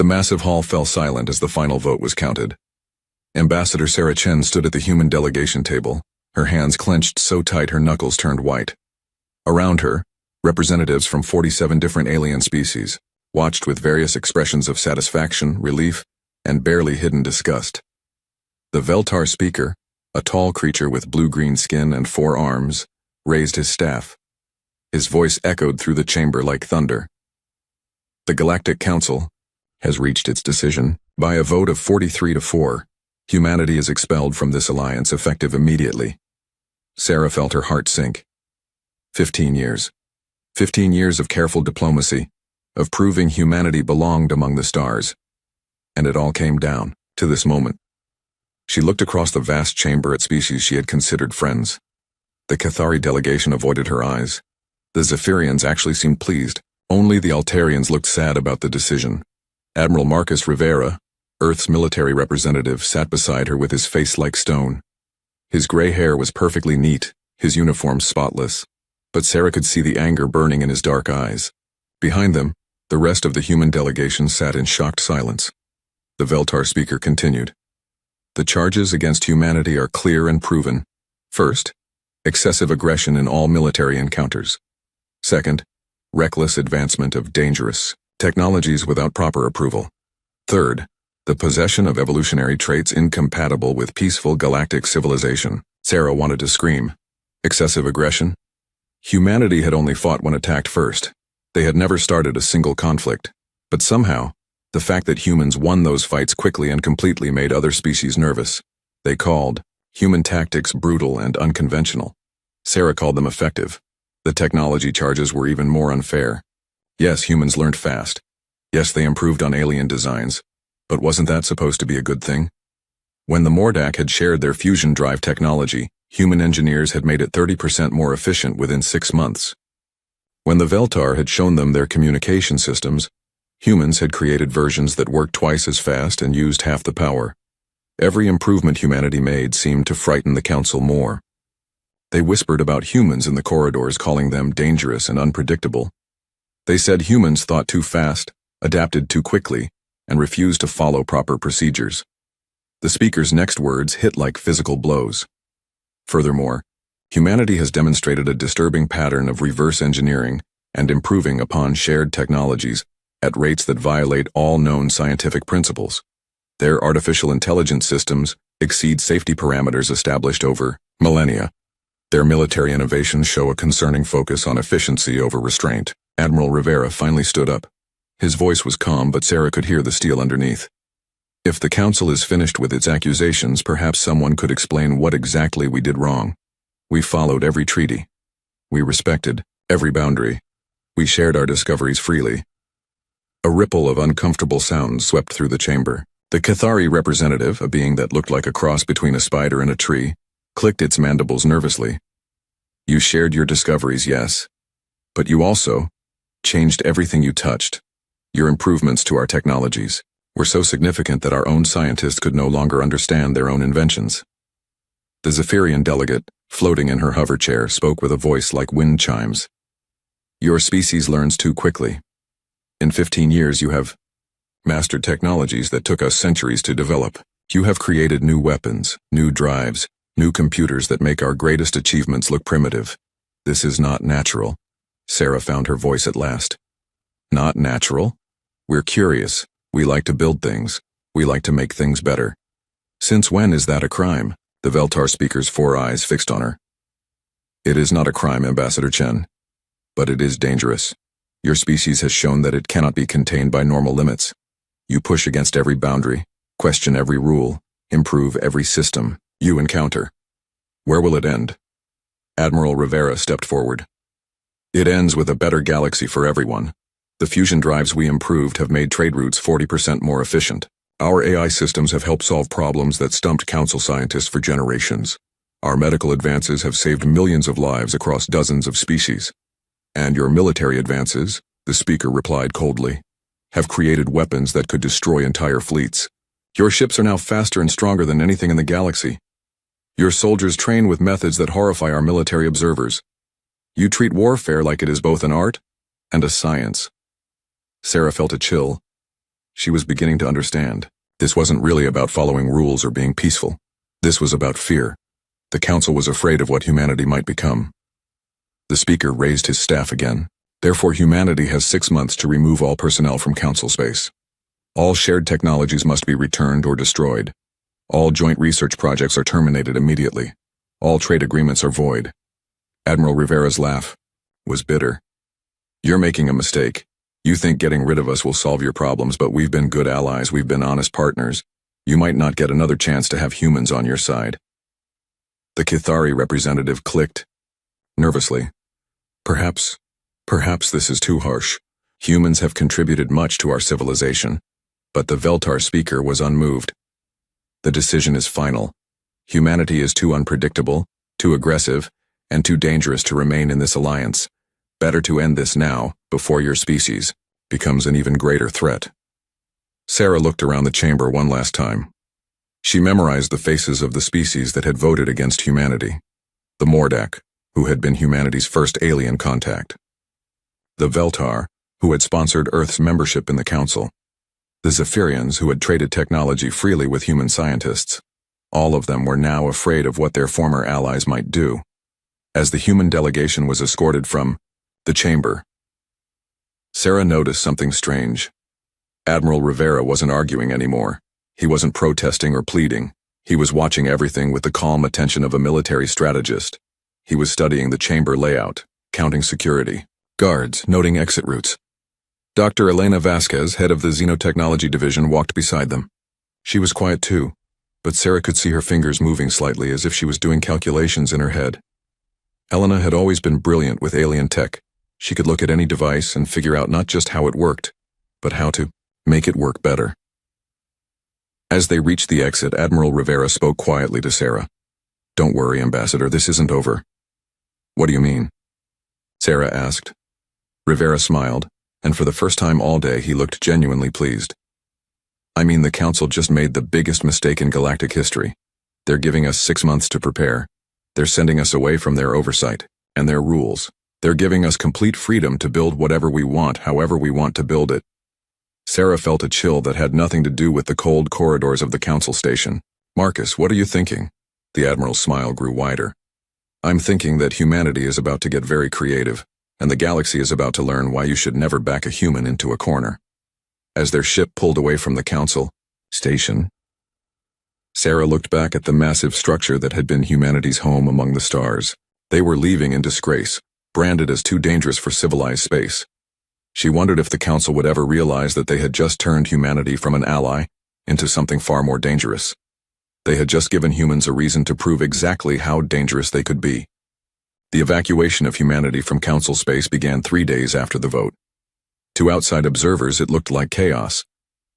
The massive hall fell silent as the final vote was counted. Ambassador Sarah Chen stood at the human delegation table, her hands clenched so tight her knuckles turned white. Around her, representatives from 47 different alien species watched with various expressions of satisfaction, relief, and barely hidden disgust. The Veltar speaker, a tall creature with blue-green skin and 4 arms, raised his staff. His voice echoed through the chamber like thunder. The Galactic Council has reached its decision. By a vote of 43-4, humanity is expelled from this alliance effective immediately. Sarah felt her heart sink. 15 years. 15 years of careful diplomacy, of proving humanity belonged among the stars. And it all came down to this moment. She looked across the vast chamber at species she had considered friends. The Cathari delegation avoided her eyes. The Zephyrians actually seemed pleased. Only the Altarians looked sad about the decision. Admiral Marcus Rivera, Earth's military representative, sat beside her with his face like stone. His gray hair was perfectly neat, his uniform spotless, but Sarah could see the anger burning in his dark eyes. Behind them, the rest of the human delegation sat in shocked silence. The Veltar speaker continued. The charges against humanity are clear and proven. First, excessive aggression in all military encounters. Second, reckless advancement of dangerous technologies without proper approval. Third, the possession of evolutionary traits incompatible with peaceful galactic civilization. Sarah wanted to scream. Excessive aggression? Humanity had only fought when attacked first. They had never started a single conflict. But somehow, the fact that humans won those fights quickly and completely made other species nervous. They called human tactics brutal and unconventional. Sarah called them effective. The technology charges were even more unfair. Yes, humans learned fast. Yes, they improved on alien designs. But wasn't that supposed to be a good thing? When the Mordak had shared their fusion drive technology, human engineers had made it 30% more efficient within 6 months. When the Veltar had shown them their communication systems, humans had created versions that worked twice as fast and used half the power. Every improvement humanity made seemed to frighten the Council more. They whispered about humans in the corridors, calling them dangerous and unpredictable. They said humans thought too fast, adapted too quickly, and refused to follow proper procedures. The speaker's next words hit like physical blows. Furthermore, humanity has demonstrated a disturbing pattern of reverse engineering and improving upon shared technologies at rates that violate all known scientific principles. Their artificial intelligence systems exceed safety parameters established over millennia. Their military innovations show a concerning focus on efficiency over restraint. Admiral Rivera finally stood up. His voice was calm, but Sarah could hear the steel underneath. If the Council is finished with its accusations, perhaps someone could explain what exactly we did wrong. We followed every treaty. We respected every boundary. We shared our discoveries freely. A ripple of uncomfortable sounds swept through the chamber. The Cathari representative, a being that looked like a cross between a spider and a tree, clicked its mandibles nervously. You shared your discoveries, yes. But you also changed everything you touched. Your improvements to our technologies were so significant that our own scientists could no longer understand their own inventions. The Zephyrian delegate, floating in her hover chair, spoke with a voice like wind chimes. Your species learns too quickly. In 15 years you have mastered technologies that took us centuries to develop. You have created new weapons, new drives, new computers that make our greatest achievements look primitive. This is not natural. Sarah found her voice at last. Not natural? We're curious. We like to build things. We like to make things better. Since when is that a crime? The Veltar speaker's 4 eyes fixed on her. It is not a crime, Ambassador Chen. But it is dangerous. Your species has shown that it cannot be contained by normal limits. You push against every boundary, question every rule, improve every system you encounter. Where will it end? Admiral Rivera stepped forward. It ends with a better galaxy for everyone. The fusion drives we improved have made trade routes 40% more efficient. Our AI systems have helped solve problems that stumped Council scientists for generations. Our medical advances have saved millions of lives across dozens of species. And your military advances, the speaker replied coldly, have created weapons that could destroy entire fleets. Your ships are now faster and stronger than anything in the galaxy. Your soldiers train with methods that horrify our military observers. You treat warfare like it is both an art and a science. Sarah felt a chill. She was beginning to understand. This wasn't really about following rules or being peaceful. This was about fear. The council was afraid of what humanity might become. The speaker raised his staff again. Therefore, humanity has 6 months to remove all personnel from council space. All shared technologies must be returned or destroyed. All joint research projects are terminated immediately. All trade agreements are void. Admiral Rivera's laugh was bitter. You're making a mistake. You think getting rid of us will solve your problems, but we've been good allies, we've been honest partners. You might not get another chance to have humans on your side. The Kithari representative clicked nervously. Perhaps this is too harsh. Humans have contributed much to our civilization. But the Veltar speaker was unmoved. The decision is final. Humanity is too unpredictable, too aggressive, and too dangerous to remain in this alliance. Better to end this now, before your species becomes an even greater threat. Sarah looked around the chamber one last time. She memorized the faces of the species that had voted against humanity. The Mordak, who had been humanity's first alien contact. The Veltar, who had sponsored Earth's membership in the Council. The Zephyrians, who had traded technology freely with human scientists. All of them were now afraid of what their former allies might do. As the human delegation was escorted from the chamber, Sarah noticed something strange. Admiral Rivera wasn't arguing anymore. He wasn't protesting or pleading. He was watching everything with the calm attention of a military strategist. He was studying the chamber layout, counting security, guards, noting exit routes. Dr. Elena Vasquez, head of the Xenotechnology Division, walked beside them. She was quiet too, but Sarah could see her fingers moving slightly as if she was doing calculations in her head. Elena had always been brilliant with alien tech. She could look at any device and figure out not just how it worked, but how to make it work better. As they reached the exit, Admiral Rivera spoke quietly to Sarah. "Don't worry, Ambassador, this isn't over." "What do you mean?" Sarah asked. Rivera smiled, and for the first time all day he looked genuinely pleased. "I mean, the Council just made the biggest mistake in galactic history. They're giving us 6 months to prepare. They're sending us away from their oversight and their rules. They're giving us complete freedom to build whatever we want, however we want to build it." Sarah felt a chill that had nothing to do with the cold corridors of the Council station. "Marcus, what are you thinking?" The Admiral's smile grew wider. "I'm thinking that humanity is about to get very creative, and the galaxy is about to learn why you should never back a human into a corner." As their ship pulled away from the Council station, Sarah looked back at the massive structure that had been humanity's home among the stars. They were leaving in disgrace, branded as too dangerous for civilized space. She wondered if the Council would ever realize that they had just turned humanity from an ally into something far more dangerous. They had just given humans a reason to prove exactly how dangerous they could be. The evacuation of humanity from Council space began 3 days after the vote. To outside observers, it looked like chaos.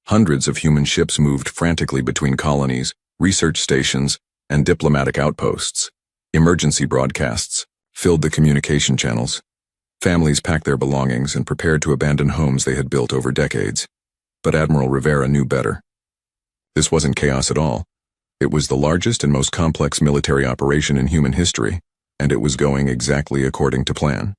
Hundreds of human ships moved frantically between colonies, research stations, and diplomatic outposts. Emergency broadcasts filled the communication channels. Families packed their belongings and prepared to abandon homes they had built over decades. But Admiral Rivera knew better. This wasn't chaos at all. It was the largest and most complex military operation in human history, and it was going exactly according to plan.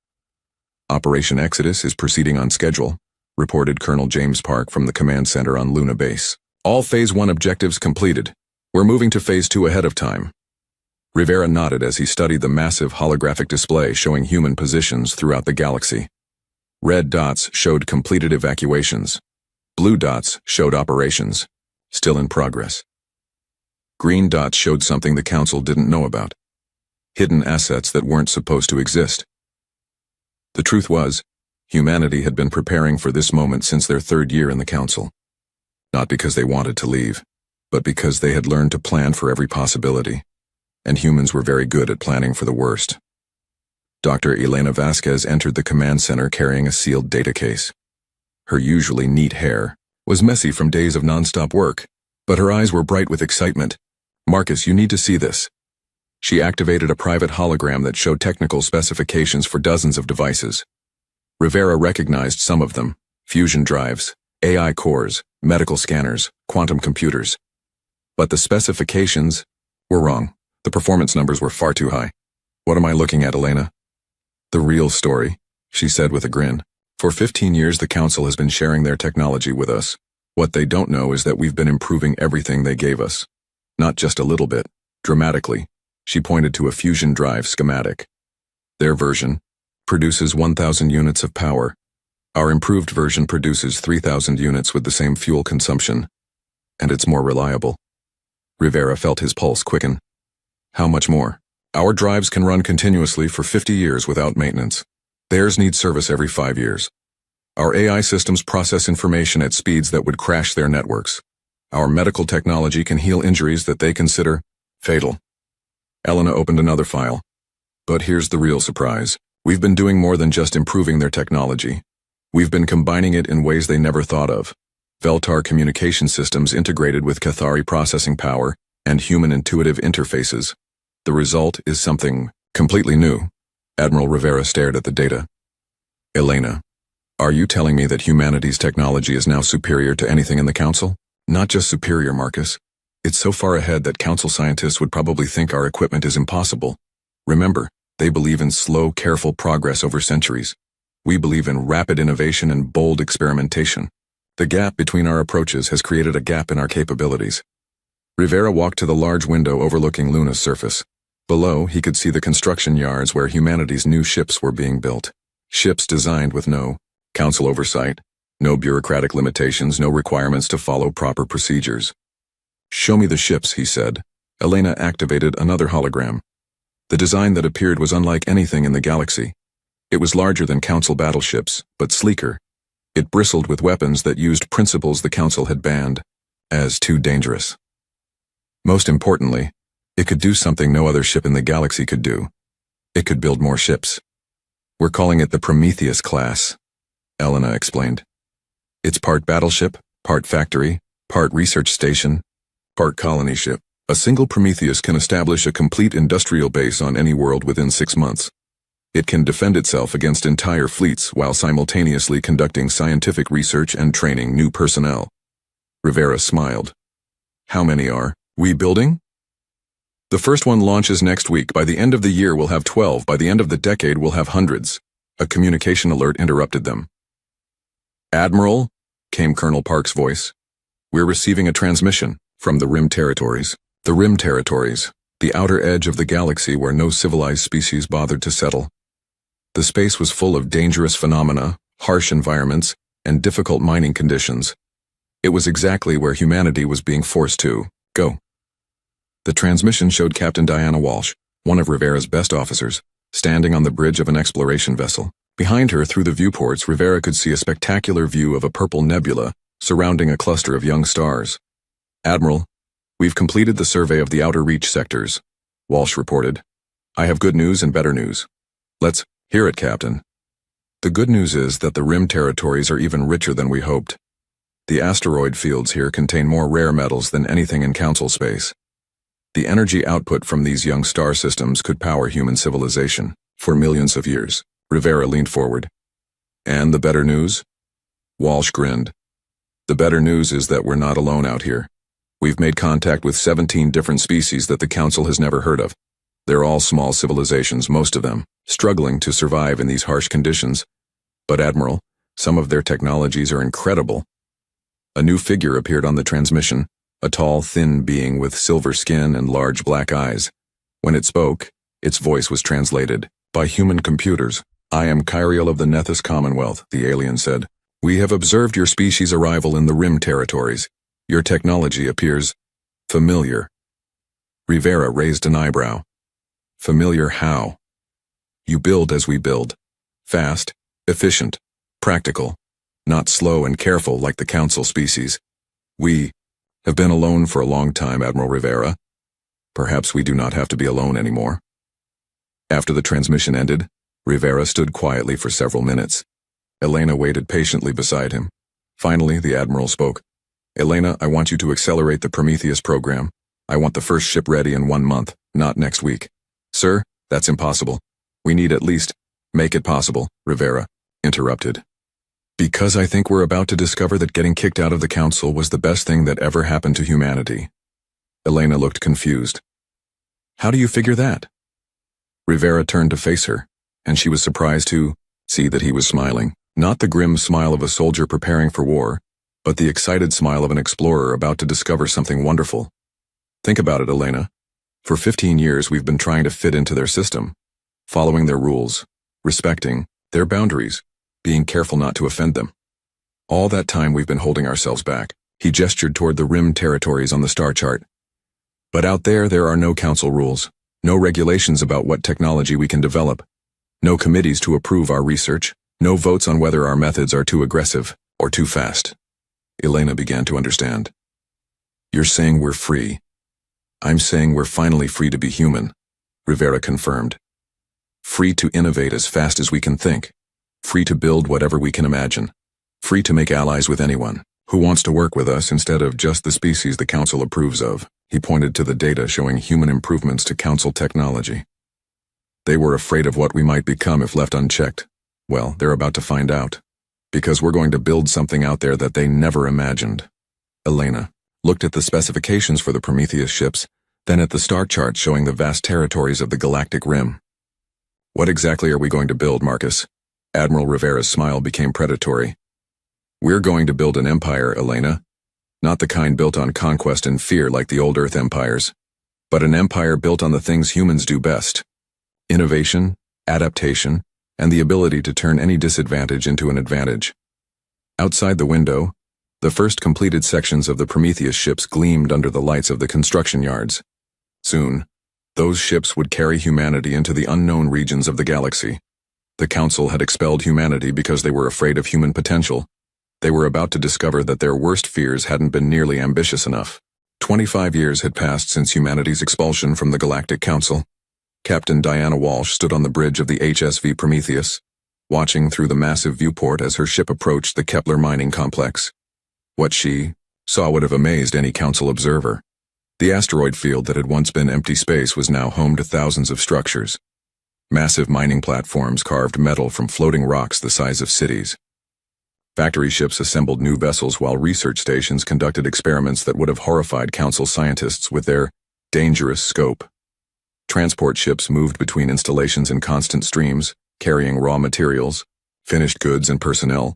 "Operation Exodus is proceeding on schedule," reported Colonel James Park from the command center on Luna Base. "All Phase 1 objectives completed. We're moving to Phase 2 ahead of time." Rivera nodded as he studied the massive holographic display showing human positions throughout the galaxy. Red dots showed completed evacuations. Blue dots showed operations, still in progress. Green dots showed something the Council didn't know about. Hidden assets that weren't supposed to exist. The truth was, humanity had been preparing for this moment since their 3rd year in the Council. Not because they wanted to leave, but because they had learned to plan for every possibility. And humans were very good at planning for the worst. Dr. Elena Vasquez entered the command center carrying a sealed data case. Her usually neat hair was messy from days of nonstop work, but her eyes were bright with excitement. "Marcus, you need to see this." She activated a private hologram that showed technical specifications for dozens of devices. Rivera recognized some of them: fusion drives, AI cores, medical scanners, quantum computers. But the specifications were wrong. The performance numbers were far too high. "What am I looking at, Elena?" "The real story," she said with a grin. "For 15 years the Council has been sharing their technology with us. What they don't know is that we've been improving everything they gave us. Not just a little bit, dramatically. She pointed to a fusion drive schematic. Their version produces 1,000 units of power. Our improved version produces 3,000 units with the same fuel consumption. And it's more reliable. Rivera felt his pulse quicken. How much more? Our drives can run continuously for 50 years without maintenance. Theirs need service every 5 years. Our AI systems process information at speeds that would crash their networks. Our medical technology can heal injuries that they consider fatal. Elena opened another file. But here's the real surprise. We've been doing more than just improving their technology. We've been combining it in ways they never thought of. Veltar communication systems integrated with Cathari processing power and human intuitive interfaces. The result is something completely new. Admiral Rivera stared at the data. Elena, are you telling me that humanity's technology is now superior to anything in the Council? Not just superior, Marcus. It's so far ahead that Council scientists would probably think our equipment is impossible. Remember, they believe in slow, careful progress over centuries. We believe in rapid innovation and bold experimentation. The gap between our approaches has created a gap in our capabilities. Rivera walked to the large window overlooking Luna's surface. Below, he could see the construction yards where humanity's new ships were being built. Ships designed with no Council oversight, no bureaucratic limitations, no requirements to follow proper procedures. Show me the ships, he said. Elena activated another hologram. The design that appeared was unlike anything in the galaxy. It was larger than Council battleships, but sleeker. It bristled with weapons that used principles the Council had banned as too dangerous. Most importantly, it could do something no other ship in the galaxy could do. It could build more ships. We're calling it the Prometheus class, Elena explained. It's part battleship, part factory, part research station, part colony ship. A single Prometheus can establish a complete industrial base on any world within 6 months. It can defend itself against entire fleets while simultaneously conducting scientific research and training new personnel. Rivera smiled. How many are we building? The first one launches next week. By the end of the year we'll have 12. By the end of the decade we'll have hundreds. A communication alert interrupted them. Admiral, came Colonel Park's voice. We're receiving a transmission from the Rim Territories. The Rim Territories, the outer edge of the galaxy where no civilized species bothered to settle. The space was full of dangerous phenomena, harsh environments, and difficult mining conditions. It was exactly where humanity was being forced to go. The transmission showed Captain Diana Walsh, one of Rivera's best officers, standing on the bridge of an exploration vessel. Behind her, through the viewports, Rivera could see a spectacular view of a purple nebula surrounding a cluster of young stars. Admiral, we've completed the survey of the outer reach sectors, Walsh reported. I have good news and better news. Let's hear it, Captain. The good news is that the Rim Territories are even richer than we hoped. The asteroid fields here contain more rare metals than anything in Council space. The energy output from these young star systems could power human civilization for millions of years. Rivera leaned forward. And the better news? Walsh grinned. The better news is that we're not alone out here. We've made contact with 17 different species that the Council has never heard of. They're all small civilizations, most of them, struggling to survive in these harsh conditions. But Admiral, some of their technologies are incredible. A new figure appeared on the transmission, a tall, thin being with silver skin and large black eyes. When it spoke, its voice was translated by human computers. I am Kyriel of the Nethys Commonwealth, the alien said. We have observed your species' arrival in the Rim Territories. Your technology appears familiar. Rivera raised an eyebrow. Familiar how? You build as we build. Fast, efficient, practical, not slow and careful like the Council species. We have been alone for a long time, Admiral Rivera. Perhaps we do not have to be alone anymore. After the transmission ended, Rivera stood quietly for several minutes. Elena waited patiently beside him. Finally, the Admiral spoke. Elena, I want you to accelerate the Prometheus program. I want the first ship ready in 1 month, not next week. Sir, that's impossible. We need at least make it possible, Rivera interrupted. Because I think we're about to discover that getting kicked out of the Council was the best thing that ever happened to humanity. Elena looked confused. How do you figure that? Rivera turned to face her, and she was surprised to see that he was smiling. Not the grim smile of a soldier preparing for war, but the excited smile of an explorer about to discover something wonderful. Think about it, Elena. For 15 years we've been trying to fit into their system, following their rules, respecting their boundaries, being careful not to offend them. All that time we've been holding ourselves back. He gestured toward the rim territories on the star chart. But out there are no council rules, no regulations about what technology we can develop, no committees to approve our research, no votes on whether our methods are too aggressive or too fast. Elena began to understand. You're saying we're free. I'm saying we're finally free to be human, Rivera confirmed. Free to innovate as fast as we can think. Free to build whatever we can imagine. Free to make allies with anyone who wants to work with us instead of just the species the Council approves of. He pointed to the data showing human improvements to Council technology. They were afraid of what we might become if left unchecked. Well, they're about to find out. Because we're going to build something out there that they never imagined. Elena looked at the specifications for the Prometheus ships, then at the star chart showing the vast territories of the galactic rim. What exactly are we going to build, Marcus? Admiral Rivera's smile became predatory. We're going to build an empire, Elena. Not the kind built on conquest and fear like the old Earth empires, but an empire built on the things humans do best. Innovation, adaptation, and the ability to turn any disadvantage into an advantage. Outside the window, the first completed sections of the Prometheus ships gleamed under the lights of the construction yards. Soon, those ships would carry humanity into the unknown regions of the galaxy. The Council had expelled humanity because they were afraid of human potential. They were about to discover that their worst fears hadn't been nearly ambitious enough. 25 years had passed since humanity's expulsion from the Galactic Council. Captain Diana Walsh stood on the bridge of the HSV Prometheus, watching through the massive viewport as her ship approached the Kepler mining complex. What she saw would have amazed any Council observer. The asteroid field that had once been empty space was now home to thousands of structures. Massive mining platforms carved metal from floating rocks the size of cities. Factory ships assembled new vessels while research stations conducted experiments that would have horrified Council scientists with their dangerous scope. Transport ships moved between installations in constant streams, carrying raw materials, finished goods and personnel.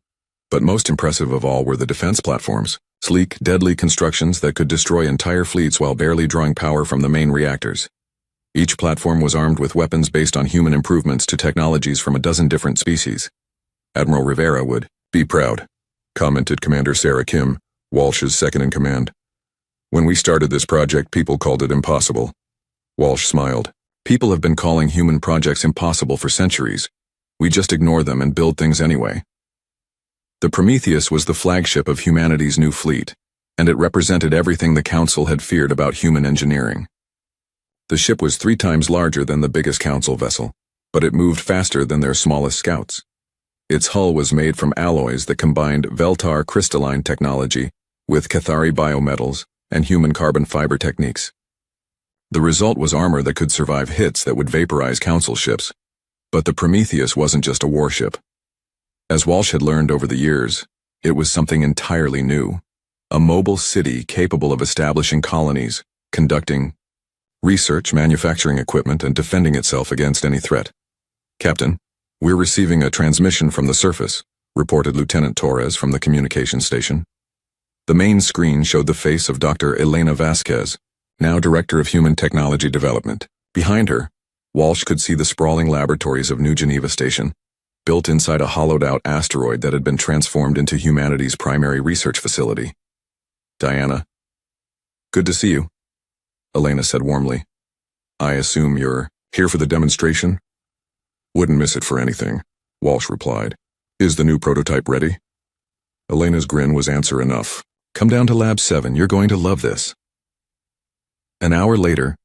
But most impressive of all were the defense platforms, sleek, deadly constructions that could destroy entire fleets while barely drawing power from the main reactors. Each platform was armed with weapons based on human improvements to technologies from a dozen different species. Admiral Rivera would be proud, commented Commander Sarah Kim, Walsh's second-in-command. When we started this project, people called it impossible. Walsh smiled. People have been calling human projects impossible for centuries. We just ignore them and build things anyway. The Prometheus was the flagship of humanity's new fleet, and it represented everything the Council had feared about human engineering. The ship was 3 times larger than the biggest Council vessel, but it moved faster than their smallest scouts. Its hull was made from alloys that combined Veltar crystalline technology with Cathari biometals and human carbon fiber techniques. The result was armor that could survive hits that would vaporize Council ships. But the Prometheus wasn't just a warship. As Walsh had learned over the years, it was something entirely new. A mobile city capable of establishing colonies, conducting research, manufacturing equipment, and defending itself against any threat. Captain, we're receiving a transmission from the surface, reported Lieutenant Torres from the communications station. The main screen showed the face of Dr. Elena Vasquez, now Director of Human Technology Development. Behind her, Walsh could see the sprawling laboratories of New Geneva Station, built inside a hollowed-out asteroid that had been transformed into humanity's primary research facility. Diana. Good to see you, Elena said warmly. I assume you're here for the demonstration? Wouldn't miss it for anything, Walsh replied. Is the new prototype ready? Elena's grin was answer enough. Come down to Lab 7, you're going to love this. An hour later,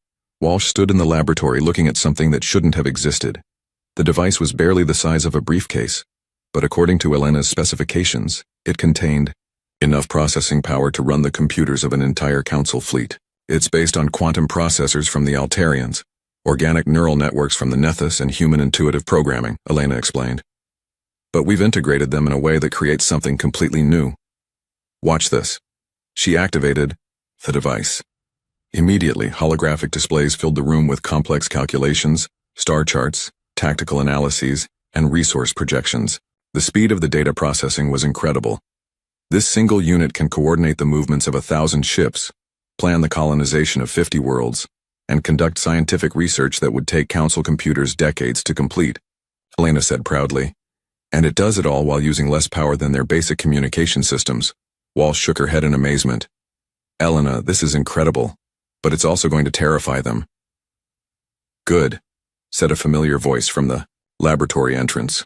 Walsh stood in the laboratory looking at something that shouldn't have existed. The device was barely the size of a briefcase, but according to Elena's specifications, it contained enough processing power to run the computers of an entire Council fleet. It's based on quantum processors from the Altarians, organic neural networks from the Nethys, and human intuitive programming, Elena explained. But we've integrated them in a way that creates something completely new. Watch this. She activated the device. Immediately, holographic displays filled the room with complex calculations, star charts, tactical analyses, and resource projections. The speed of the data processing was incredible. This single unit can coordinate the movements of 1,000 ships, plan the colonization of 50 worlds, and conduct scientific research that would take Council computers decades to complete, Elena said proudly. And it does it all while using less power than their basic communication systems. Walsh shook her head in amazement. Elena, this is incredible, but it's also going to terrify them. Good, said a familiar voice from the laboratory entrance.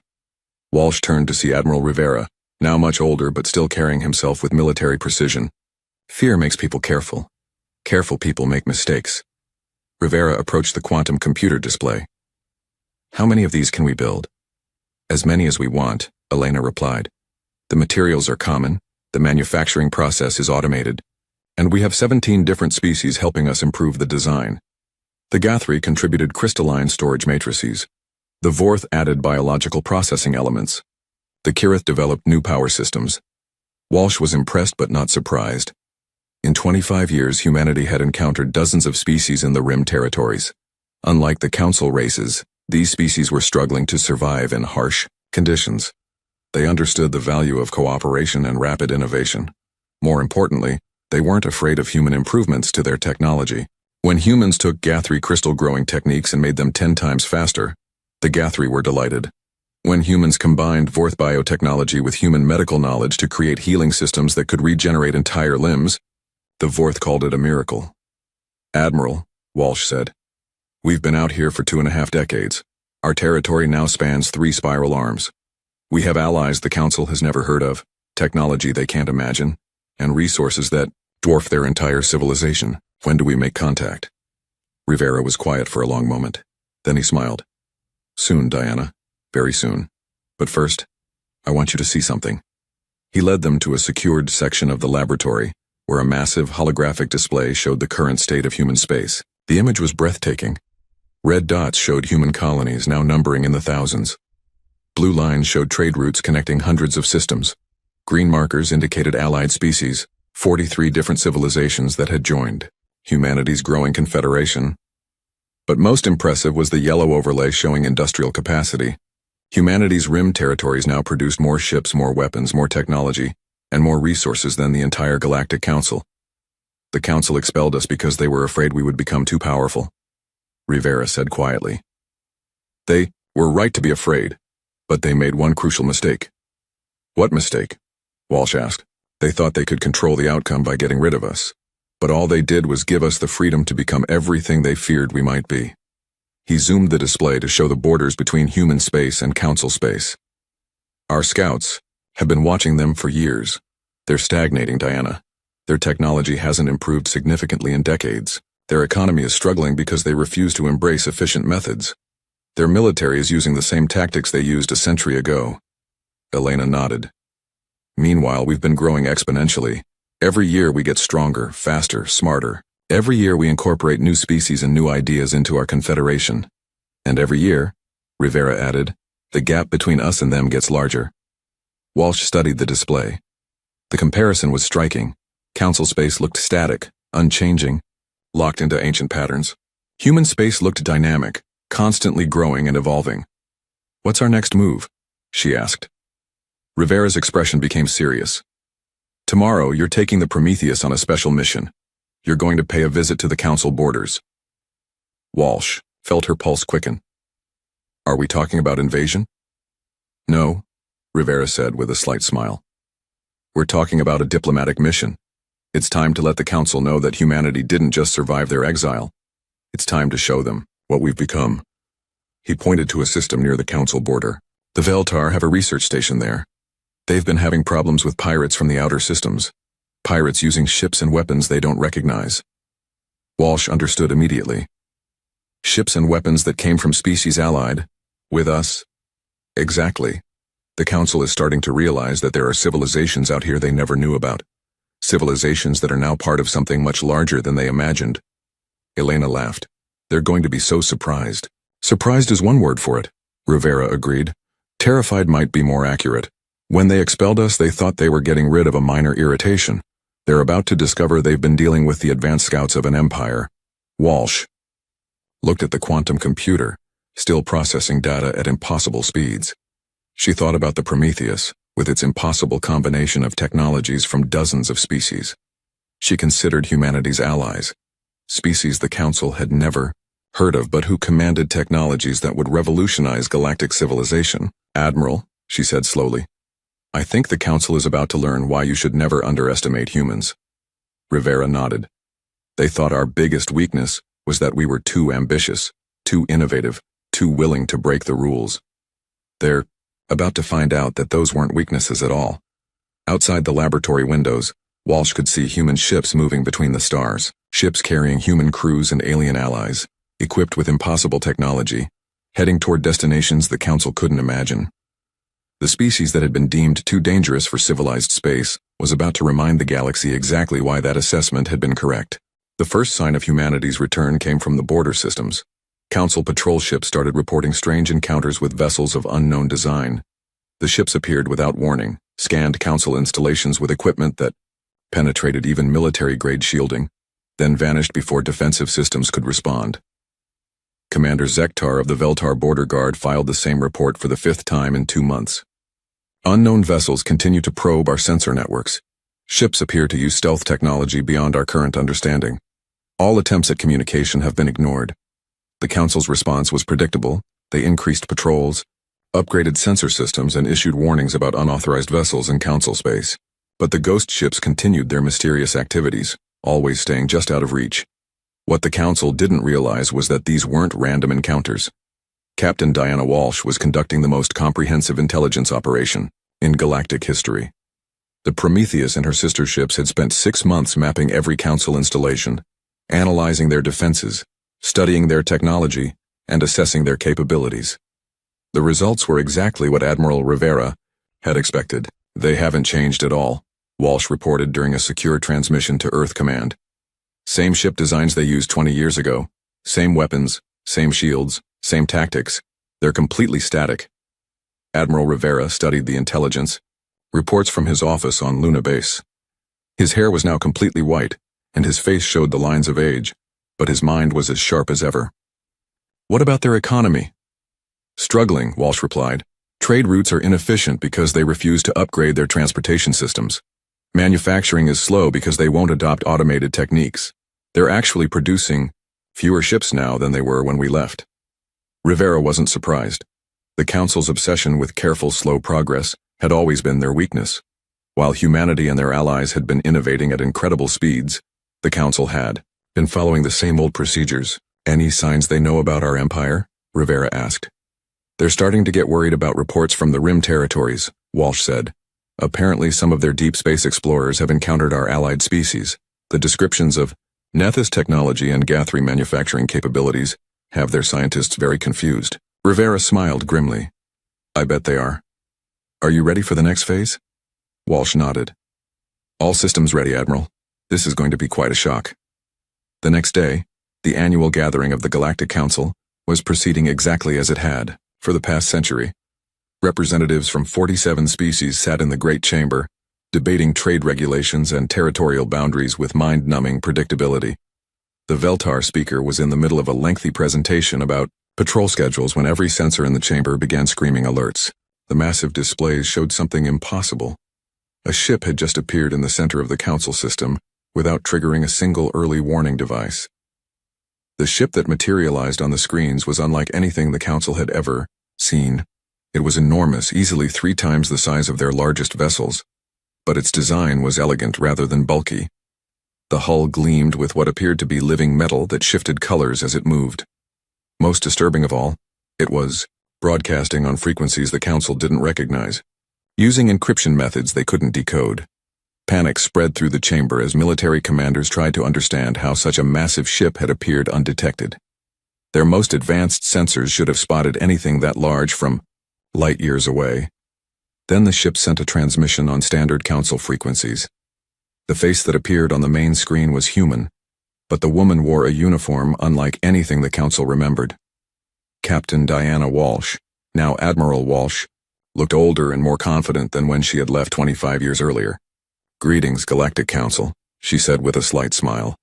Walsh turned to see Admiral Rivera, now much older but still carrying himself with military precision. Fear makes people careful. Careful people make mistakes. Rivera approached the quantum computer display. How many of these can we build? As many as we want, Elena replied. The materials are common, the manufacturing process is automated, and we have 17 different species helping us improve the design. The Guthrie contributed crystalline storage matrices. The Vorth added biological processing elements. The Kirith developed new power systems. Walsh was impressed but not surprised. In 25 years, humanity had encountered dozens of species in the Rim territories. Unlike the Council races, these species were struggling to survive in harsh conditions. They understood the value of cooperation and rapid innovation. More importantly, they weren't afraid of human improvements to their technology. When humans took Guthrie crystal growing techniques and made them 10 times faster, the Guthrie were delighted. When humans combined Vorth biotechnology with human medical knowledge to create healing systems that could regenerate entire limbs, the Vorth called it a miracle. Admiral, Walsh said, we've been out here for 2.5 decades. Our territory now spans 3 spiral arms. We have allies the Council has never heard of, technology they can't imagine, and resources that dwarf their entire civilization. When do we make contact? Rivera was quiet for a long moment. Then he smiled. Soon, Diana. Very soon. But first, I want you to see something. He led them to a secured section of the laboratory, where a massive holographic display showed the current state of human space. The image was breathtaking. Red dots showed human colonies now numbering in the thousands. Blue lines showed trade routes connecting hundreds of systems. Green markers indicated allied species, 43 different civilizations that had joined humanity's growing confederation. But most impressive was the yellow overlay showing industrial capacity. Humanity's Rim territories now produced more ships, more weapons, more technology, and more resources than the entire Galactic Council. The Council expelled us because they were afraid we would become too powerful, Rivera said quietly. They were right to be afraid, but they made one crucial mistake. What mistake? Walsh asked. They thought they could control the outcome by getting rid of us, but all they did was give us the freedom to become everything they feared we might be. He zoomed the display to show the borders between human space and Council space. Our scouts have been watching them for years. They're stagnating, Diana. Their technology hasn't improved significantly in decades. Their economy is struggling because they refuse to embrace efficient methods. Their military is using the same tactics they used a century ago. Elena nodded. Meanwhile, we've been growing exponentially. Every year we get stronger, faster, smarter. Every year we incorporate new species and new ideas into our confederation. And every year, Rivera added, the gap between us and them gets larger. Walsh studied the display. The comparison was striking. Council space looked static, unchanging, locked into ancient patterns. Human space looked dynamic, constantly growing and evolving. What's our next move? She asked. Rivera's expression became serious. Tomorrow, you're taking the Prometheus on a special mission. You're going to pay a visit to the Council borders. Walsh felt her pulse quicken. Are we talking about invasion? No, Rivera said with a slight smile. We're talking about a diplomatic mission. It's time to let the Council know that humanity didn't just survive their exile. It's time to show them what we've become. He pointed to a system near the Council border. The Veltar have a research station there. They've been having problems with pirates from the outer systems. Pirates using ships and weapons they don't recognize. Walsh understood immediately. Ships and weapons that came from species allied with us. Exactly. The Council is starting to realize that there are civilizations out here they never knew about. Civilizations that are now part of something much larger than they imagined. Elena laughed. They're going to be so surprised. Surprised is one word for it, Rivera agreed. Terrified might be more accurate. When they expelled us, they thought they were getting rid of a minor irritation. They're about to discover they've been dealing with the advanced scouts of an empire. Walsh looked at the quantum computer, still processing data at impossible speeds. She thought about the Prometheus, with its impossible combination of technologies from dozens of species. She considered humanity's allies, species the Council had never heard of but who commanded technologies that would revolutionize galactic civilization. "Admiral," she said slowly, "I think the Council is about to learn why you should never underestimate humans." Rivera nodded. "They thought our biggest weakness was that we were too ambitious, too innovative, too willing to break the rules. They're about to find out that those weren't weaknesses at all." Outside the laboratory windows, Walsh could see human ships moving between the stars, ships carrying human crews and alien allies, equipped with impossible technology, heading toward destinations the Council couldn't imagine. The species that had been deemed too dangerous for civilized space was about to remind the galaxy exactly why that assessment had been correct. The first sign of humanity's return came from the border systems. Council patrol ships started reporting strange encounters with vessels of unknown design. The ships appeared without warning, scanned Council installations with equipment that penetrated even military-grade shielding, then vanished before defensive systems could respond. Commander Zektar of the Veltar Border Guard filed the same report for the 5th time in 2 months. "Unknown vessels continue to probe our sensor networks. Ships appear to use stealth technology beyond our current understanding. All attempts at communication have been ignored." The Council's response was predictable. They increased patrols, upgraded sensor systems, and issued warnings about unauthorized vessels in Council space. But the ghost ships continued their mysterious activities, always staying just out of reach. What the Council didn't realize was that these weren't random encounters. Captain Diana Walsh was conducting the most comprehensive intelligence operation in galactic history. The Prometheus and her sister ships had spent 6 months mapping every Council installation, analyzing their defenses, studying their technology, and assessing their capabilities. The results were exactly what Admiral Rivera had expected. "They haven't changed at all," Walsh reported during a secure transmission to Earth Command. "Same ship designs they used 20 years ago, same weapons, same shields, same tactics. They're completely static." Admiral Rivera studied the intelligence, reports from his office on Luna Base. His hair was now completely white, and his face showed the lines of age, but his mind was as sharp as ever. "What about their economy?" "Struggling," Walsh replied. "Trade routes are inefficient because they refuse to upgrade their transportation systems. Manufacturing is slow because they won't adopt automated techniques. They're actually producing fewer ships now than they were when we left." Rivera wasn't surprised. The Council's obsession with careful, slow progress had always been their weakness. While humanity and their allies had been innovating at incredible speeds, the Council had been following the same old procedures. "Any signs they know about our empire?" Rivera asked. "They're starting to get worried about reports from the Rim territories," Walsh said. "Apparently some of their deep space explorers have encountered our allied species. The descriptions of Nethys technology and Gathri manufacturing capabilities have their scientists very confused." Rivera smiled grimly. "I bet they are. Are you ready for the next phase?" Walsh nodded. "All systems ready, Admiral. This is going to be quite a shock." The next day, the annual gathering of the Galactic Council was proceeding exactly as it had for the past century. Representatives from 47 species sat in the Great Chamber, debating trade regulations and territorial boundaries with mind-numbing predictability. The Veltar speaker was in the middle of a lengthy presentation about patrol schedules when every sensor in the chamber began screaming alerts. The massive displays showed something impossible. A ship had just appeared in the center of the Council system without triggering a single early warning device. The ship that materialized on the screens was unlike anything the Council had ever seen. It was enormous, easily 3 times the size of their largest vessels, but its design was elegant rather than bulky. The hull gleamed with what appeared to be living metal that shifted colors as it moved. Most disturbing of all, it was broadcasting on frequencies the Council didn't recognize, using encryption methods they couldn't decode. Panic spread through the chamber as military commanders tried to understand how such a massive ship had appeared undetected. Their most advanced sensors should have spotted anything that large from light years away. Then the ship sent a transmission on standard Council frequencies. The face that appeared on the main screen was human, but the woman wore a uniform unlike anything the Council remembered. Captain Diana Walsh, now Admiral Walsh, looked older and more confident than when she had left 25 years earlier. "Greetings, Galactic Council," she said with a slight smile.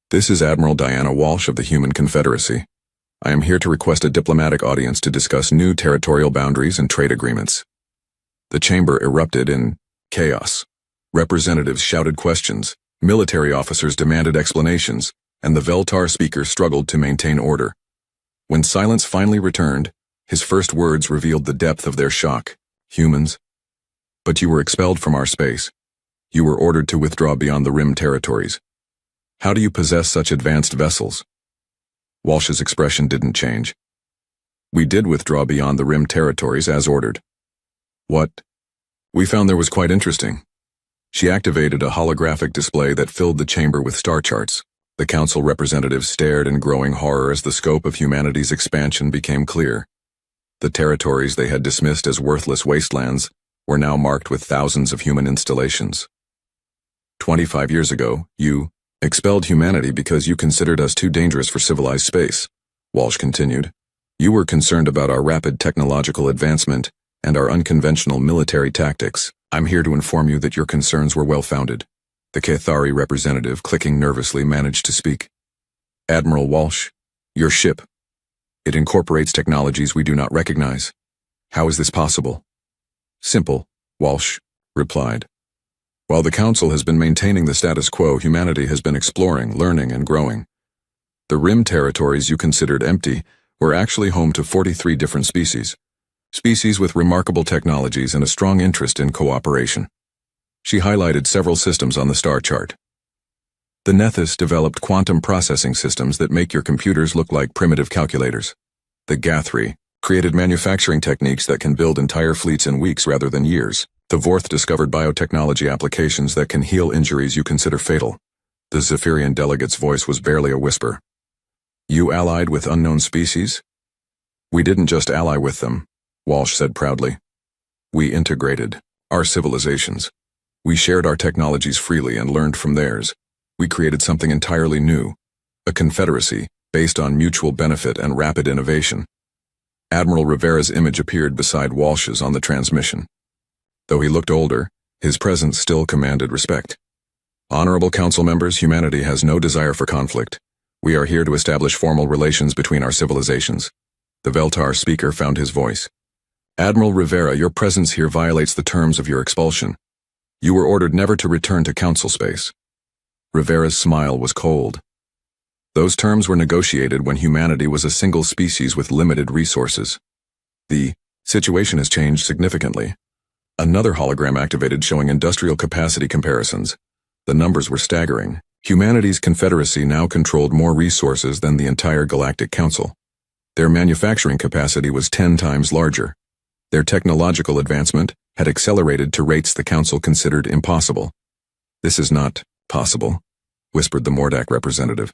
"This is Admiral Diana Walsh of the Human Confederacy. I am here to request a diplomatic audience to discuss new territorial boundaries and trade agreements." The chamber erupted in chaos. Representatives shouted questions, military officers demanded explanations, and the Veltar speaker struggled to maintain order. When silence finally returned, his first words revealed the depth of their shock. Humans? But you were expelled from our space. You were ordered to withdraw beyond the Rim territories. How do you possess such advanced vessels? Walsh's expression didn't change. We did withdraw beyond the Rim territories as ordered. What? We found there was quite interesting. She activated a holographic display that filled the chamber with star charts. The council representatives stared in growing horror as the scope of humanity's expansion became clear. The territories they had dismissed as worthless wastelands were now marked with thousands of human installations. 25 years ago, you expelled humanity because you considered us too dangerous for civilized space, Walsh continued. You were concerned about our rapid technological advancement and our unconventional military tactics. I'm here to inform you that your concerns were well-founded. The Cathari representative, clicking nervously, managed to speak. Admiral Walsh, your ship. It incorporates technologies we do not recognize. How is this possible? Simple, Walsh replied. While the Council has been maintaining the status quo, humanity has been exploring, learning, and growing. The Rim territories you considered empty were actually home to 43 different species. Species with remarkable technologies and a strong interest in cooperation. She highlighted several systems on the star chart. The Nethys developed quantum processing systems that make your computers look like primitive calculators. The Gathri created manufacturing techniques that can build entire fleets in weeks rather than years. The Vorth discovered biotechnology applications that can heal injuries you consider fatal. The Zephyrian delegate's voice was barely a whisper. You allied with unknown species? We didn't just ally with them, Walsh said proudly. We integrated our civilizations. We shared our technologies freely and learned from theirs. We created something entirely new, a confederacy based on mutual benefit and rapid innovation. Admiral Rivera's image appeared beside Walsh's on the transmission. Though he looked older, his presence still commanded respect. Honorable Council members, humanity has no desire for conflict. We are here to establish formal relations between our civilizations. The Veltar speaker found his voice. Admiral Rivera, your presence here violates the terms of your expulsion. You were ordered never to return to Council space. Rivera's smile was cold. Those terms were negotiated when humanity was a single species with limited resources. The situation has changed significantly. Another hologram activated showing industrial capacity comparisons. The numbers were staggering. Humanity's confederacy now controlled more resources than the entire Galactic Council. Their manufacturing capacity was 10 times larger. Their technological advancement had accelerated to rates the Council considered impossible. This is not possible, whispered the Mordak representative.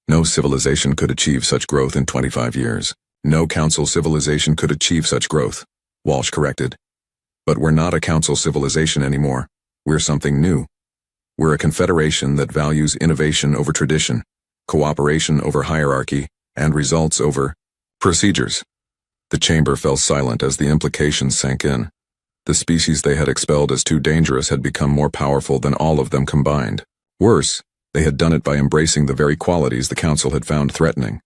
No civilization could achieve such growth in 25 years. No Council civilization could achieve such growth, Walsh corrected. But we're not a Council civilization anymore. We're something new. We're a confederation that values innovation over tradition, cooperation over hierarchy, and results over procedures. The chamber fell silent as the implications sank in. The species they had expelled as too dangerous had become more powerful than all of them combined. Worse, they had done it by embracing the very qualities the Council had found threatening.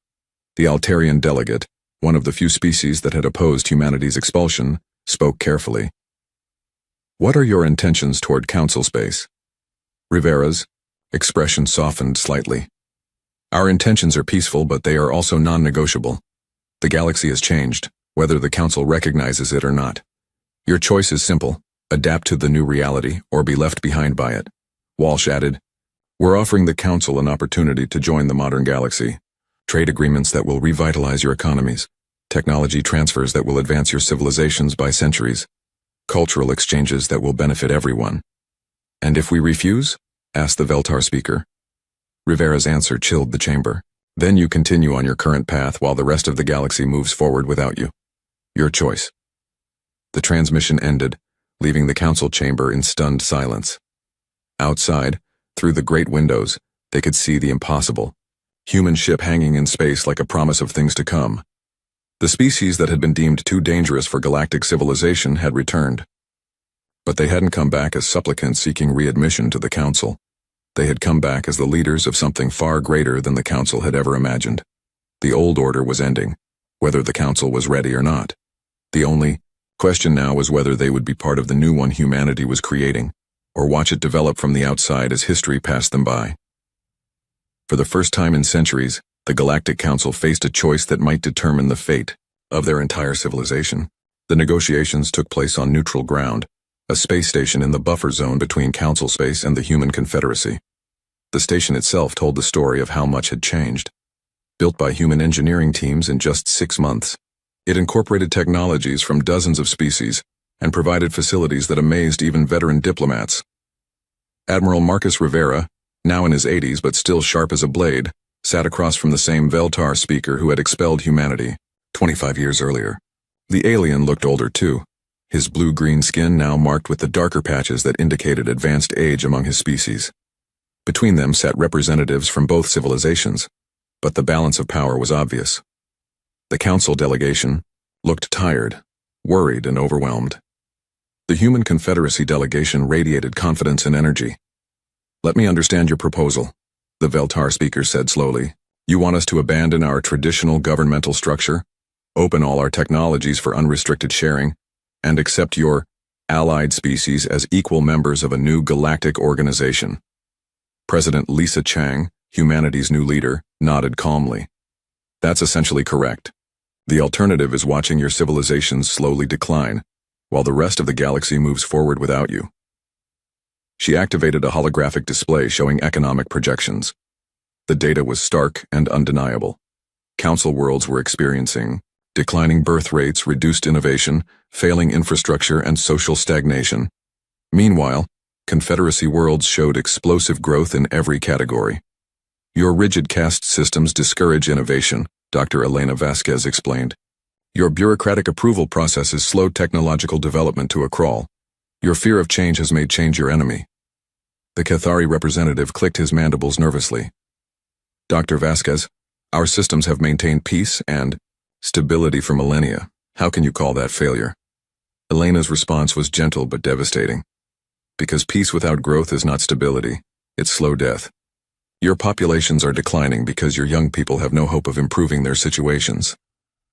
The Altarian delegate, one of the few species that had opposed humanity's expulsion, spoke carefully. What are your intentions toward Council space? Rivera's expression softened slightly. Our intentions are peaceful, but they are also non-negotiable. The galaxy has changed, whether the Council recognizes it or not. Your choice is simple: adapt to the new reality or be left behind by it. Walsh added, We're offering the Council an opportunity to join the modern galaxy. Trade agreements that will revitalize your economies. Technology transfers that will advance your civilizations by centuries. Cultural exchanges that will benefit everyone. And if we refuse? Asked the Veltar speaker. Rivera's answer chilled the chamber. Then you continue on your current path while the rest of the galaxy moves forward without you. Your choice. The transmission ended, leaving the Council chamber in stunned silence. Outside, through the great windows, they could see the impossible. Human ship hanging in space like a promise of things to come. The species that had been deemed too dangerous for galactic civilization had returned. But they hadn't come back as supplicants seeking readmission to the Council. They had come back as the leaders of something far greater than the Council had ever imagined. The old order was ending, whether the Council was ready or not. The only Question now was whether they would be part of the new one humanity was creating, or watch it develop from the outside as history passed them by. For the first time in centuries, the Galactic Council faced a choice that might determine the fate of their entire civilization. The negotiations took place on neutral ground, a space station in the buffer zone between Council space and the Human Confederacy. The station itself told the story of how much had changed. Built by human engineering teams in just 6 months, it incorporated technologies from dozens of species and provided facilities that amazed even veteran diplomats. Admiral Marcus Rivera, now in his 80s but still sharp as a blade, sat across from the same Veltar speaker who had expelled humanity 25 years earlier. The alien looked older too, his blue-green skin now marked with the darker patches that indicated advanced age among his species. Between them sat representatives from both civilizations, but the balance of power was obvious. The Council delegation looked tired, worried, and overwhelmed. The Human Confederacy delegation radiated confidence and energy. "Let me understand your proposal," the Veltar speaker said slowly. "You want us to abandon our traditional governmental structure, open all our technologies for unrestricted sharing, and accept your allied species as equal members of a new galactic organization." President Lisa Chang, humanity's new leader, nodded calmly. "That's essentially correct. The alternative is watching your civilizations slowly decline, while the rest of the galaxy moves forward without you." She activated a holographic display showing economic projections. The data was stark and undeniable. Council worlds were experiencing declining birth rates, reduced innovation, failing infrastructure, and social stagnation. Meanwhile, Confederacy worlds showed explosive growth in every category. "Your rigid caste systems discourage innovation," Dr. Elena Vasquez explained. "Your bureaucratic approval processes slow technological development to a crawl. Your fear of change has made change your enemy." The Cathari representative clicked his mandibles nervously. "Dr. Vasquez, our systems have maintained peace and stability for millennia. How can you call that failure?" Elena's response was gentle but devastating. "Because peace without growth is not stability, it's slow death. Your populations are declining because your young people have no hope of improving their situations.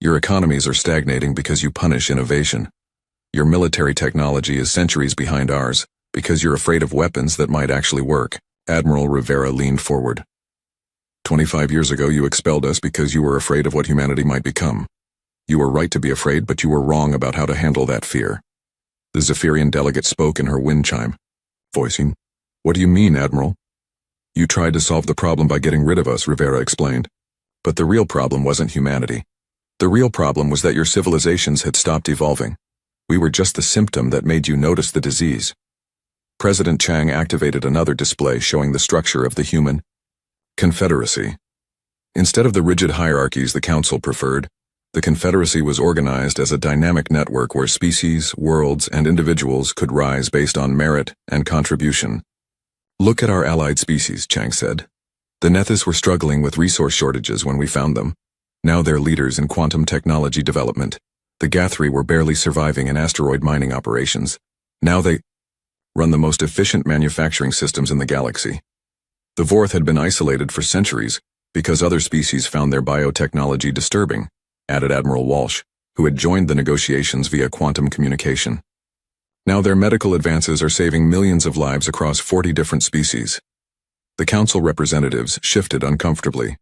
Your economies are stagnating because you punish innovation. Your military technology is centuries behind ours because you're afraid of weapons that might actually work." Admiral Rivera leaned forward. 25 years ago you expelled us because you were afraid of what humanity might become. You were right to be afraid, but you were wrong about how to handle that fear." The Zephyrian delegate spoke in her wind chime, voicing, "What do you mean, Admiral?" "You tried to solve the problem by getting rid of us," Rivera explained. "But the real problem wasn't humanity. The real problem was that your civilizations had stopped evolving. We were just the symptom that made you notice the disease." President Chang activated another display showing the structure of the Human Confederacy. Instead of the rigid hierarchies the Council preferred, the Confederacy was organized as a dynamic network where species, worlds, and individuals could rise based on merit and contribution. "Look at our allied species," Chang said. "The Nethys were struggling with resource shortages when we found them. Now they're leaders in quantum technology development. The Gathri were barely surviving in asteroid mining operations. Now they run the most efficient manufacturing systems in the galaxy. The Vorth had been isolated for centuries because other species found their biotechnology disturbing," added Admiral Walsh, who had joined the negotiations via quantum communication. "Now their medical advances are saving millions of lives across 40 different species." The Council representatives shifted uncomfortably.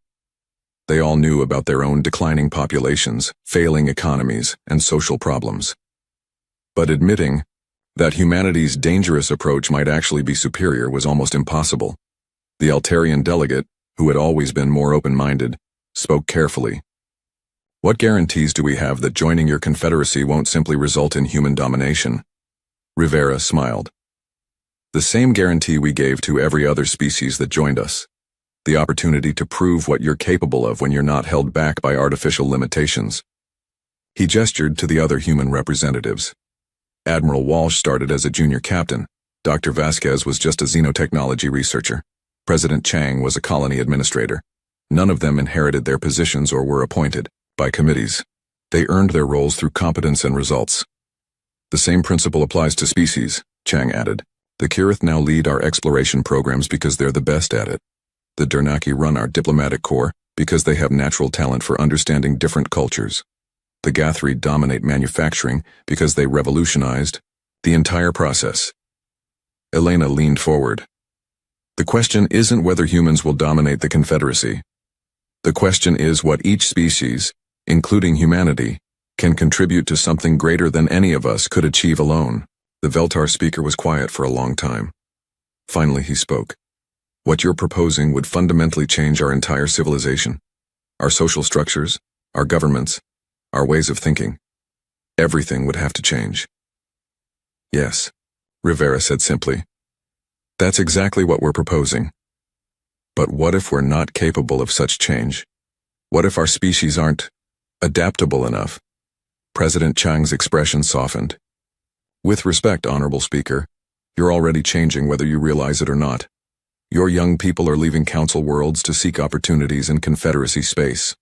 They all knew about their own declining populations, failing economies, and social problems. But admitting that humanity's dangerous approach might actually be superior was almost impossible. The Altarian delegate, who had always been more open-minded, spoke carefully. "What guarantees do we have that joining your confederacy won't simply result in human domination?" Rivera smiled. "The same guarantee we gave to every other species that joined us. The opportunity to prove what you're capable of when you're not held back by artificial limitations." He gestured to the other human representatives. Admiral Walsh started as a junior captain. Dr. Vasquez was just a xenotechnology researcher. President Chang was a colony administrator. None of them inherited their positions or were appointed by committees. They earned their roles through competence and results. "The same principle applies to species," Chang added. "The Kirith now lead our exploration programs because they're the best at it. The Durnaki run our diplomatic corps because they have natural talent for understanding different cultures. The Guthrie dominate manufacturing because they revolutionized the entire process. Elena leaned forward. The question isn't whether humans will dominate the Confederacy. The question is what each species, including humanity, can contribute to something greater than any of us could achieve alone. The Veltar speaker was quiet for a long time. Finally he spoke. What you're proposing would fundamentally change our entire civilization. Our social structures, our governments, our ways of thinking. Everything would have to change. Yes, Rivera said simply. That's exactly what we're proposing. But what if we're not capable of such change? What if our species aren't adaptable enough? President Chang's expression softened. With respect, Honorable Speaker, you're already changing whether you realize it or not. Your young people are leaving Council worlds to seek opportunities in Confederacy space.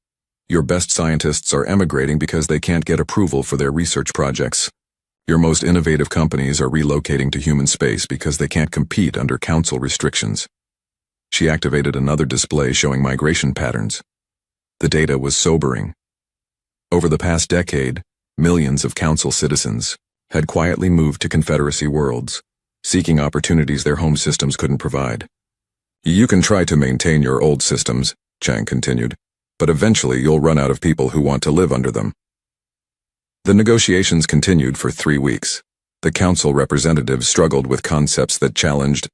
Your best scientists are emigrating because they can't get approval for their research projects. Your most innovative companies are relocating to human space because they can't compete under Council restrictions. She activated another display showing migration patterns. The data was sobering. Over the past decade, millions of Council citizens had quietly moved to Confederacy worlds, seeking opportunities their home systems couldn't provide. You can try to maintain your old systems, Chang continued, but eventually you'll run out of people who want to live under them. The negotiations continued for 3 weeks. The Council representatives struggled with concepts that challenged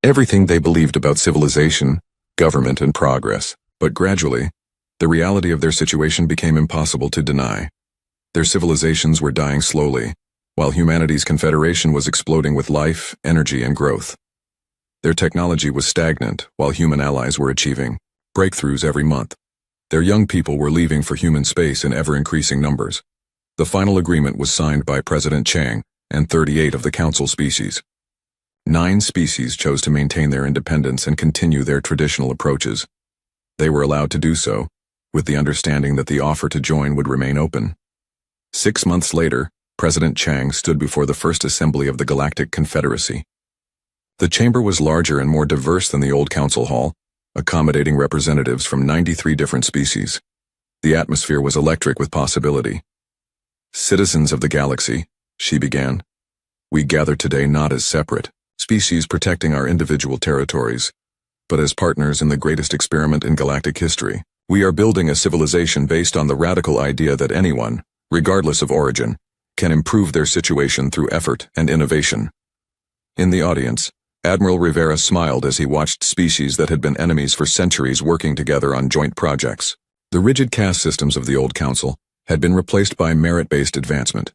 everything they believed about civilization, government, and progress, but gradually, the reality of their situation became impossible to deny. Their civilizations were dying slowly, while humanity's confederation was exploding with life, energy, and growth. Their technology was stagnant, while human allies were achieving breakthroughs every month. Their young people were leaving for human space in ever-increasing numbers. The final agreement was signed by President Chang and 38 of the Council species. 9 species chose to maintain their independence and continue their traditional approaches. They were allowed to do so, with the understanding that the offer to join would remain open. 6 months later, President Chang stood before the first assembly of the Galactic Confederacy. The chamber was larger and more diverse than the old council hall, accommodating representatives from 93 different species. The atmosphere was electric with possibility. Citizens of the galaxy, she began, we gather today not as separate species protecting our individual territories, but as partners in the greatest experiment in galactic history. We are building a civilization based on the radical idea that anyone, regardless of origin, can improve their situation through effort and innovation. In the audience, Admiral Rivera smiled as he watched species that had been enemies for centuries working together on joint projects. The rigid caste systems of the old council had been replaced by merit-based advancement.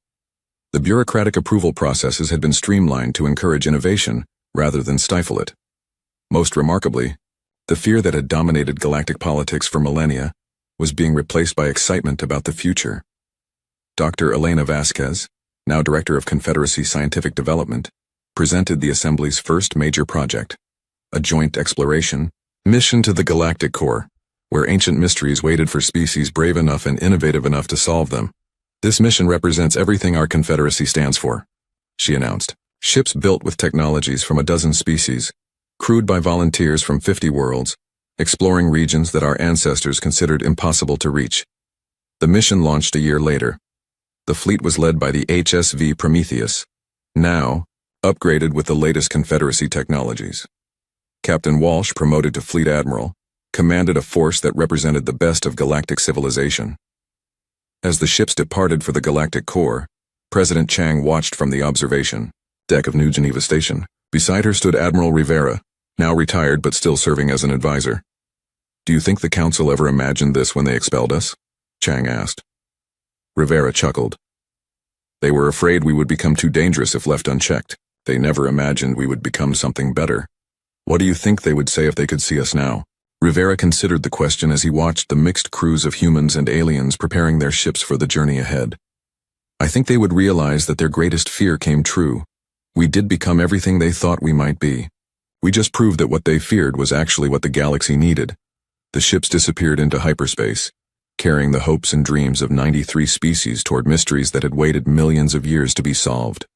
The bureaucratic approval processes had been streamlined to encourage innovation rather than stifle it. Most remarkably, the fear that had dominated galactic politics for millennia was being replaced by excitement about the future. Dr. Elena Vasquez, now Director of Confederacy Scientific Development, presented the Assembly's first major project, a joint exploration mission to the galactic core, where ancient mysteries waited for species brave enough and innovative enough to solve them. This mission represents everything our Confederacy stands for, she announced. Ships built with technologies from a dozen species, crewed by volunteers from 50 worlds, exploring regions that our ancestors considered impossible to reach. The mission launched a year later. The fleet was led by the HSV Prometheus, now upgraded with the latest Confederacy technologies. Captain Walsh, promoted to Fleet Admiral, commanded a force that represented the best of galactic civilization. As the ships departed for the galactic core, President Chang watched from the observation deck of New Geneva Station. Beside her stood Admiral Rivera, now retired but still serving as an advisor. Do you think the Council ever imagined this when they expelled us? Chang asked. Rivera chuckled. They were afraid we would become too dangerous if left unchecked. They never imagined we would become something better. What do you think they would say if they could see us now? Rivera considered the question as he watched the mixed crews of humans and aliens preparing their ships for the journey ahead. I think they would realize that their greatest fear came true. We did become everything they thought we might be. We just proved that what they feared was actually what the galaxy needed. The ships disappeared into hyperspace, carrying the hopes and dreams of 93 species toward mysteries that had waited millions of years to be solved.